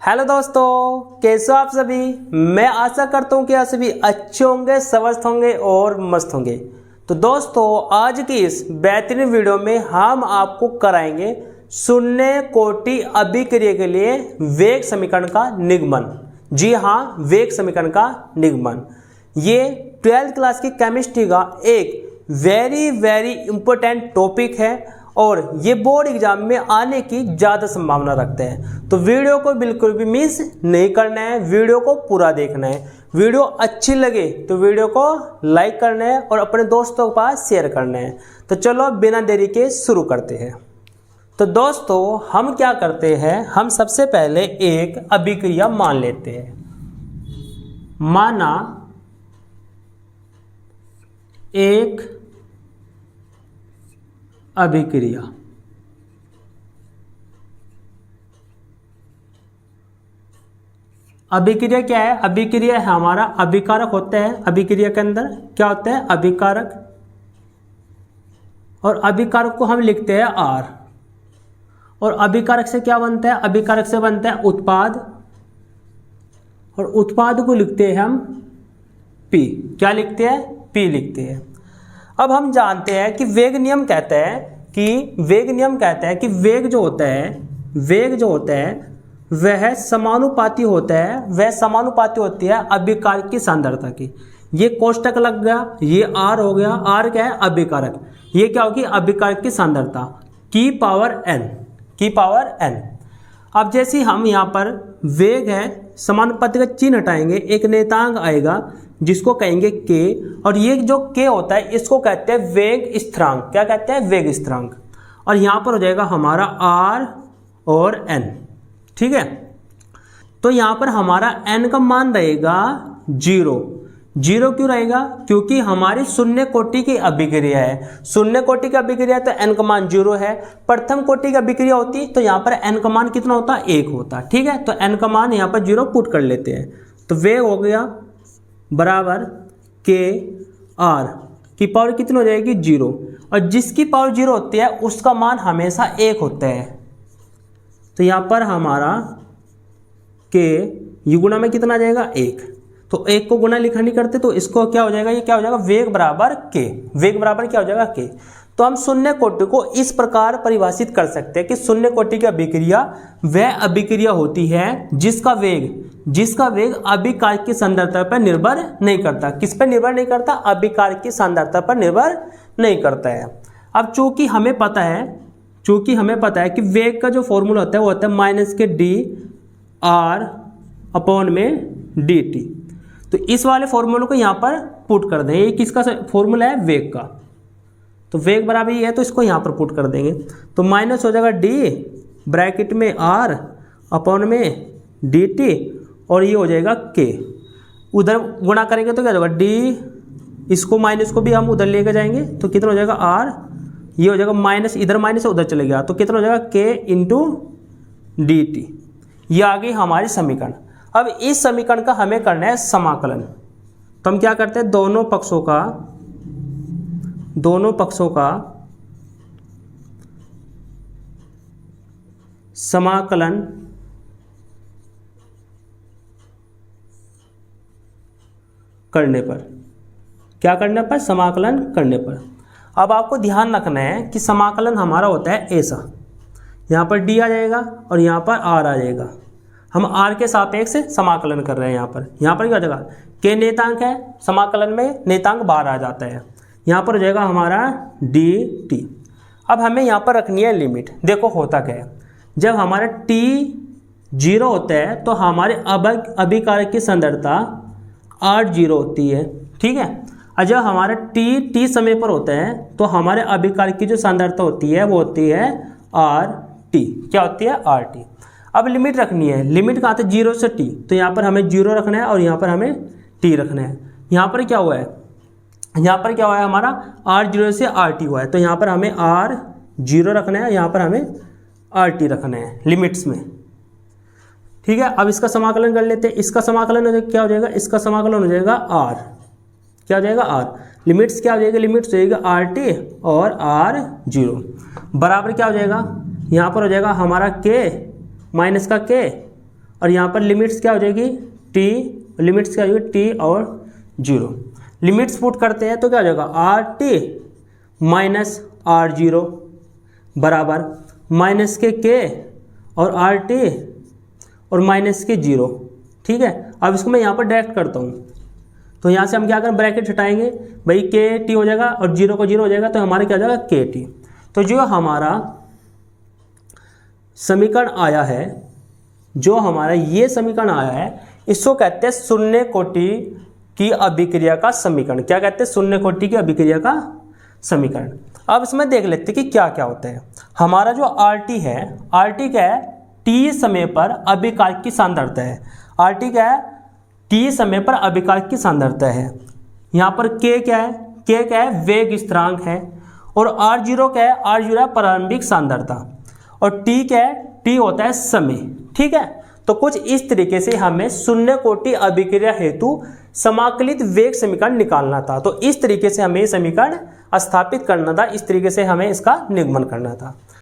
Hello दोस्तों, कैसे हो आप सभी। मैं आशा करता हूँ कि आप सभी अच्छे होंगे, स्वस्थ होंगे और मस्त होंगे। तो दोस्तों, आज की इस बेहतरीन वीडियो में हम आपको कराएंगे शून्य कोटि अभिक्रिया के लिए वेग समीकरण का निगमन। जी हाँ, वेग समीकरण का निगमन। ये 12th क्लास की केमिस्ट्री का एक वेरी इंपॉर्टेंट टॉपिक है और ये बोर्ड एग्जाम में आने की ज़्यादा संभावना रखते हैं। तो वीडियो को बिल्कुल भी मिस नहीं करना है, वीडियो को पूरा देखना है। वीडियो अच्छी लगे तो वीडियो को लाइक करना है और अपने दोस्तों के पास शेयर करना है। तो चलो बिना देरी के शुरू करते हैं। तो दोस्तों, हम क्या करते हैं, हम सबसे पहले एक अभिक्रिया मान लेते हैं। माना एक अभिक्रिया, अभिक्रिया क्या है? अभिक्रिया है हमारा अभिकारक होता है। अभिक्रिया के अंदर क्या होता है? अभिकारक। और अभिकारक को हम लिखते हैं R। और अभिकारक से क्या बनता है? अभिकारक से बनता है उत्पाद, और उत्पाद को लिखते हैं हम P। क्या लिखते हैं? P लिखते हैं। अब हम जानते हैं कि वेग नियम कहता है कि वेग जो होता है वह समानुपाती होता है, वह समानुपाती होती है अभिकारक की सांद्रता की। ये कोष्टक लग गया, ये R हो गया। R क्या है? अभिकारक। ये क्या होगी? अभिकारक की सांद्रता की पावर n। अब जैसे हम यहाँ पर वेग है, समानुपाती का चिन्ह हटाएंगे, एक नियतांक आएगा जिसको कहेंगे k, और ये जो k होता है इसको कहते हैं वेग स्थिरांक। क्या कहते हैं? वेग स्थिरांक। और यहाँ पर हो जाएगा हमारा r और n। ठीक है, तो यहाँ पर हमारा n का मान रहेगा 0। क्यों रहेगा? क्योंकि हमारी शून्य कोटि की अभिक्रिया है। शून्य कोटि की अभिक्रिया तो n का मान 0 है। प्रथम कोटि की अभिक्रिया होती तो यहाँ पर n का मान कितना होता? 1 होता। ठीक है, तो n का मान यहाँ पर 0 पुट कर लेते हैं। तो वेग हो गया बराबर के R की पावर कितनी हो जाएगी? 0। और जिसकी पावर 0 होती है उसका मान हमेशा 1 होता है। तो यहाँ पर हमारा के ये गुणा में कितना आ जाएगा? 1। तो 1 को गुणा लिखा नहीं करते तो इसको क्या हो जाएगा? ये क्या हो जाएगा? वेग बराबर के। वेग बराबर क्या हो जाएगा? के। तो हम शून्य कोटि को इस प्रकार परिभाषित कर सकते हैं कि शून्य कोटि की अभिक्रिया वह अभिक्रिया होती है जिसका वेग अभिकारक की सांद्रता पर निर्भर नहीं करता। किस पर निर्भर नहीं करता? अभिकारक की सांद्रता पर निर्भर नहीं करता है। अब चूंकि हमें पता है कि वेग का जो फॉर्मूला होता है वो होता है माइनस के डी आर अपॉन में डी टी। तो इस वाले फॉर्मूले को यहाँ पर पुट कर देंगे। ये किसका फॉर्मूला है? वेग का। तो वेग बराबर ये है तो इसको यहाँ पर पुट कर देंगे। तो माइनस हो जाएगा डी ब्रैकेट में आर अपॉन में डी टी, और ये हो जाएगा के। उधर गुणा करेंगे तो क्या होगा? डी, इसको माइनस को भी हम उधर लेके जाएंगे तो कितना हो जाएगा? आर। ये हो जाएगा माइनस, इधर माइनस उधर चले गया तो कितना हो जाएगा? के इंटू डी टी। ये आ गई हमारी समीकरण। अब इस समीकरण का हमें करना है समाकलन। तो हम क्या करते हैं? दोनों पक्षों का समाकलन करने पर, क्या करने पर? समाकलन करने पर। अब आपको ध्यान रखना है कि समाकलन हमारा होता है ऐसा, यहाँ पर d आ जाएगा और यहाँ पर r आ जाएगा। हम r के सापेक्ष समाकलन कर रहे हैं। यहाँ पर क्या हो जाएगा? k नियतांक है, समाकलन में नियतांक बाहर आ जाता है। यहाँ पर हो जाएगा हमारा dt। अब हमें यहाँ पर रखनी है लिमिट। देखो होता क्या है, जब हमारा t 0 होता है तो हमारे अभिकारक की सांद्रता R0 होती है। ठीक है, और जब हमारा t समय पर होता है तो हमारे अभिकारक की जो सांद्रता होती है वो होती है RT। क्या होती है? RT। अब लिमिट रखनी है। लिमिट कहाँ था? 0 से t। तो यहाँ पर हमें 0 रखना है और यहाँ पर हमें t रखना है। यहाँ पर क्या हुआ है? हमारा R0 से RT हुआ है, तो यहाँ पर हमें R0 रखना है, यहाँ पर हमें RT रखना है लिमिट्स में। ठीक है, अब इसका समाकलन कर लेते हैं। इसका समाकलन क्या हो जाएगा? इसका समाकलन हो जाएगा R। क्या हो जाएगा? R। लिमिट्स क्या हो जाएगी? लिमिट्स हो जाएगा RT और R0 बराबर क्या हो जाएगा? यहाँ पर हो जाएगा हमारा K माइनस का K और यहाँ पर लिमिट्स क्या हो जाएगी टी, लिमिट्स क्या हो जाएगी टी और 0। लिमिट्स पुट करते हैं तो क्या हो जाएगा आर टी माइनस R0 बराबर माइनस के और आर टी और माइनस के 0। ठीक है, अब इसको मैं यहाँ पर डायरेक्ट करता हूँ, तो यहाँ से हम क्या करें ब्रैकेट हटाएंगे भाई, के टी हो जाएगा और 0 को 0 हो जाएगा, तो हमारा क्या हो जाएगा के टी। तो जो हमारा समीकरण आया है, जो हमारा ये समीकरण आया है, इसको कहते हैं शून्य कोटि की अभिक्रिया का समीकरण। क्या कहते हैं? शून्य कोटि की अभिक्रिया का समीकरण। अब इसमें देख लेते हैं कि क्या क्या होता है। हमारा जो आरटी है, आरटी क्या है? टी समय पर अभिकारक की सांद्रता है। आरटी क्या है? टी समय पर अभिकारक की सांद्रता है। यहाँ पर के क्या है? के क्या है? वेग स्थिरांक है। और R0 क्या है? R0 है प्रारंभिक सांद्रता। और टी क्या है? टी होता है समय। ठीक है, तो कुछ इस तरीके से हमें शून्य कोटि अभिक्रिया हेतु समाकलित वेग समीकरण निकालना था। तो इस तरीके से हमें समीकरण स्थापित करना था, इस तरीके से हमें इसका निगमन करना था।